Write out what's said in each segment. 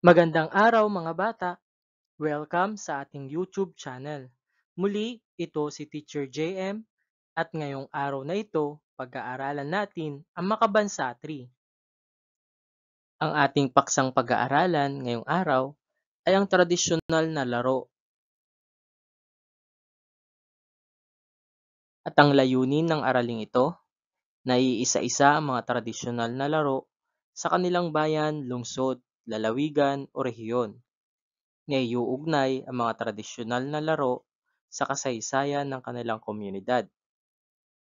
Magandang araw mga bata! Welcome sa ating YouTube channel. Muli, ito si Teacher JM at ngayong araw na ito, pag-aaralan natin ang Makabansa 3. Ang ating paksang pag-aaralan ngayong araw ay ang tradisyonal na laro at ang layunin ng araling ito na iisa-isa ang mga tradisyonal na laro sa kanilang bayan, lungsod, lalawigan o rehiyon. Naiuugnay ang mga tradisyonal na laro sa kasaysayan ng kanilang komunidad,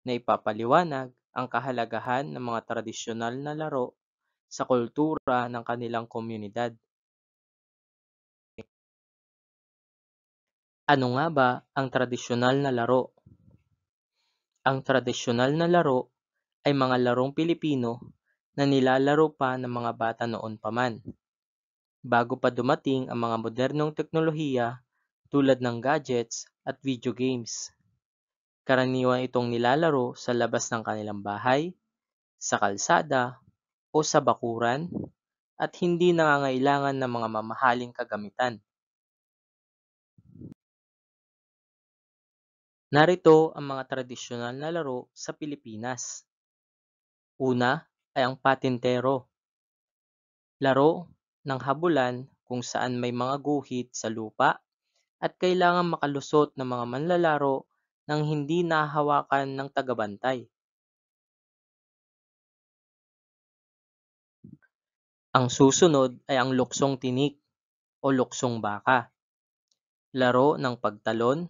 na ipapaliwanag ang kahalagahan ng mga tradisyonal na laro sa kultura ng kanilang komunidad. Ano nga ba ang tradisyonal na laro? Ang tradisyonal na laro ay mga larong Pilipino na nilalaro pa ng mga bata noon pa man, bago pa dumating ang mga modernong teknolohiya tulad ng gadgets at video games. Karaniwan itong nilalaro sa labas ng kanilang bahay, sa kalsada, o sa bakuran, at hindi nangangailangan ng mga mamahaling kagamitan. Narito ang mga tradisyonal na laro sa Pilipinas. Una ay ang patintero, laro ng habulan kung saan may mga guhit sa lupa at kailangan makalusot ng mga manlalaro nang hindi nahahawakan ng tagabantay. Ang susunod ay ang luksong tinik o luksong baka, laro ng pagtalon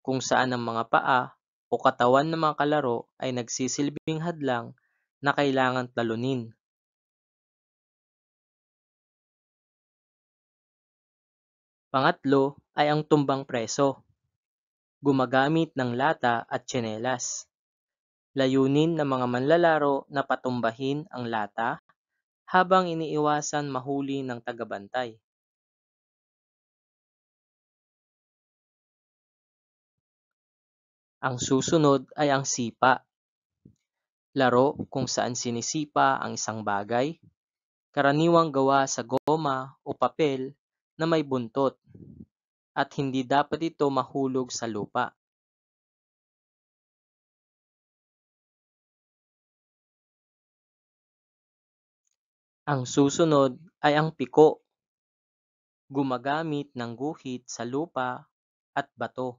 kung saan ang mga paa o katawan ng mga kalaro ay nagsisilbing hadlang na kailangang talunin. Pangatlo ay ang tumbang preso, gumagamit ng lata at tsinelas. Layunin ng mga manlalaro na patumbahin ang lata habang iniiwasan mahuli ng tagabantay. Ang susunod ay ang sipa, laro kung saan sinisipa ang isang bagay, karaniwang gawa sa goma o papel na may buntot, at hindi dapat ito mahulog sa lupa. Ang susunod ay ang piko, gumagamit ng guhit sa lupa at bato.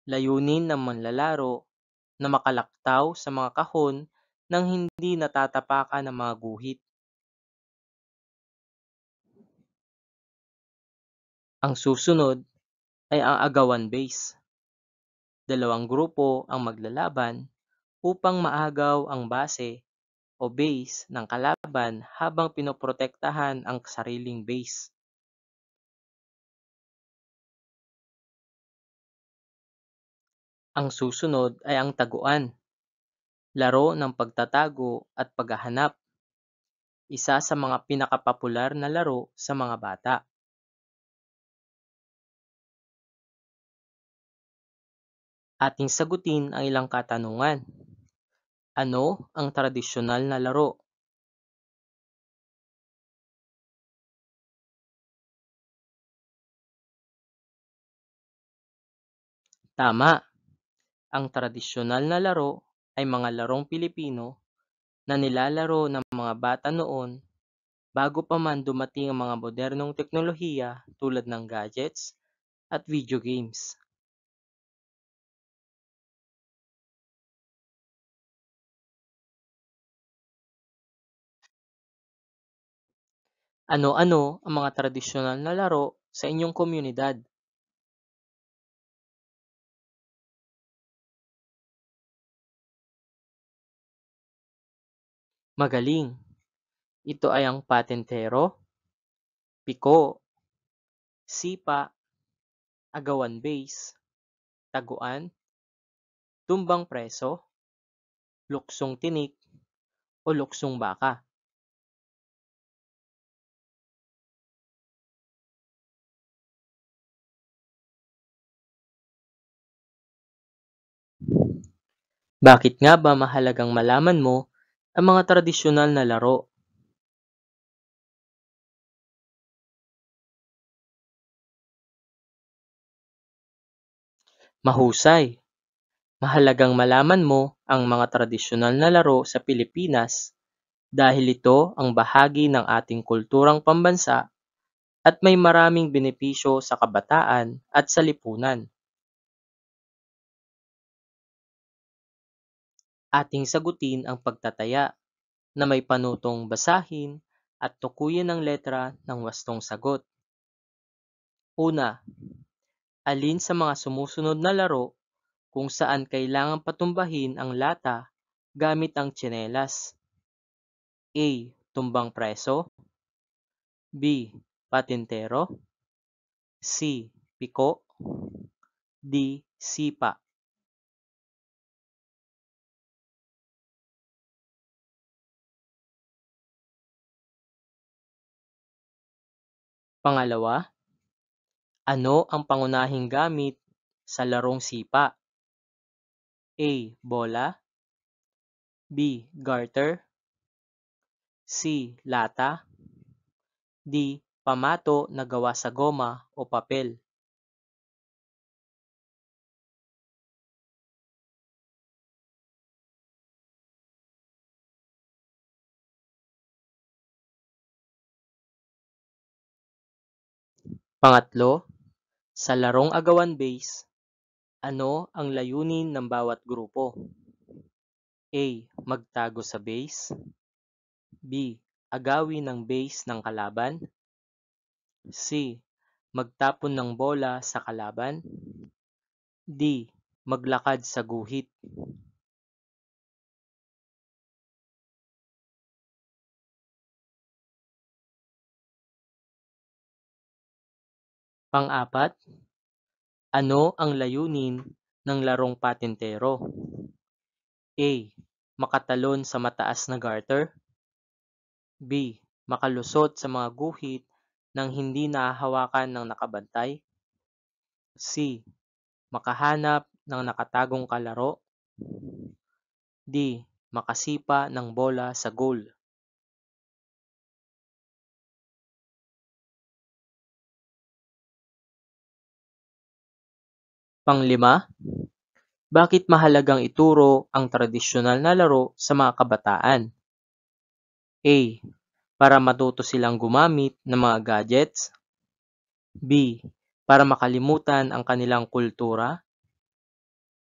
Layunin ng manlalaro na makalaktaw sa mga kahon nang hindi natatapakan ng mga guhit. Ang susunod ay ang agawan base. Dalawang grupo ang maglalaban upang maagaw ang base o base ng kalaban habang pinoprotektahan ang sariling base. Ang susunod ay ang taguan, laro ng pagtatago at paghahanap, isa sa mga pinakapopular na laro sa mga bata. Ating sagutin ang ilang katanungan. Ano ang tradisyonal na laro? Tama, ang tradisyonal na laro ay mga larong Pilipino na nilalaro ng mga bata noon bago pa man dumating ang mga modernong teknolohiya tulad ng gadgets at video games. Ano-ano ang mga tradisyonal na laro sa inyong komunidad? Magaling! Ito ay ang patintero, piko, sipa, agawan base, taguan, tumbang preso, luksong tinik, o luksong baka. Bakit nga ba mahalagang malaman mo ang mga tradisyonal na laro? Mahusay! Mahalagang malaman mo ang mga tradisyonal na laro sa Pilipinas dahil ito ang bahagi ng ating kulturang pambansa at may maraming benepisyo sa kabataan at sa lipunan. Ating sagutin ang pagtataya na may panutong basahin at tukuyin ng letra ng wastong sagot. Una, alin sa mga sumusunod na laro kung saan kailangang patumbahin ang lata gamit ang tsinelas? A. Tumbang preso. B. Patintero. C. Piko. D. Sipa. Pangalawa, ano ang pangunahing gamit sa larong sipa? A. Bola. B. Garter. C. Lata. D. Pamato na gawa sa goma o papel. Pangatlo, sa larong agawan base, ano ang layunin ng bawat grupo? A. Magtago sa base. B. Agawin ng base ng kalaban. C. Magtapon ng bola sa kalaban. D. Maglakad sa guhit. Pang-apat, ano ang layunin ng larong patintero? A. Makatalon sa mataas na garter. B. Makalusot sa mga guhit nang hindi nahahawakan ng nakabantay. C. Makahanap ng nakatagong kalaro. D. Makasipa ng bola sa goal. Panglima, bakit mahalagang ituro ang tradisyonal na laro sa mga kabataan? A. Para matuto silang gumamit ng mga gadgets. B. Para makalimutan ang kanilang kultura.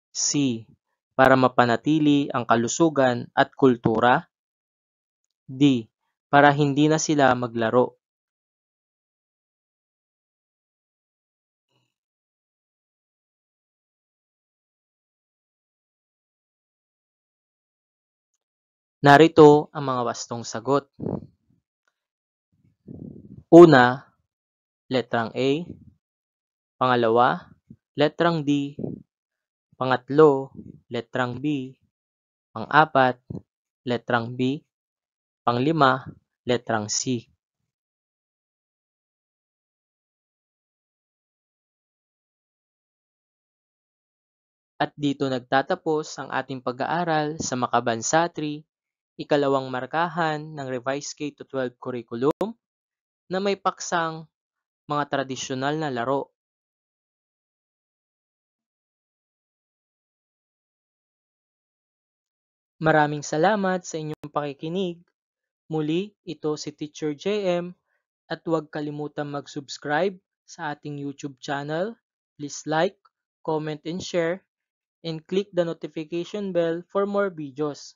C. Para mapanatili ang kalusugan at kultura. D. Para hindi na sila maglaro. Narito ang mga wastong sagot. Una, letrang A. Pangalawa, letrang D. Pangatlo, letrang B. Pang-apat, letrang B. Panglima, letrang C. At dito nagtatapos ang ating pag-aaral sa Makabansa 3, ikalawang markahan ng Revised K-12 Curriculum na may paksang mga tradisyonal na laro. Maraming salamat sa inyong pakikinig. Muli, ito si Teacher JM at huwag kalimutang mag-subscribe sa ating YouTube channel. Please like, comment, and share, and click the notification bell for more videos.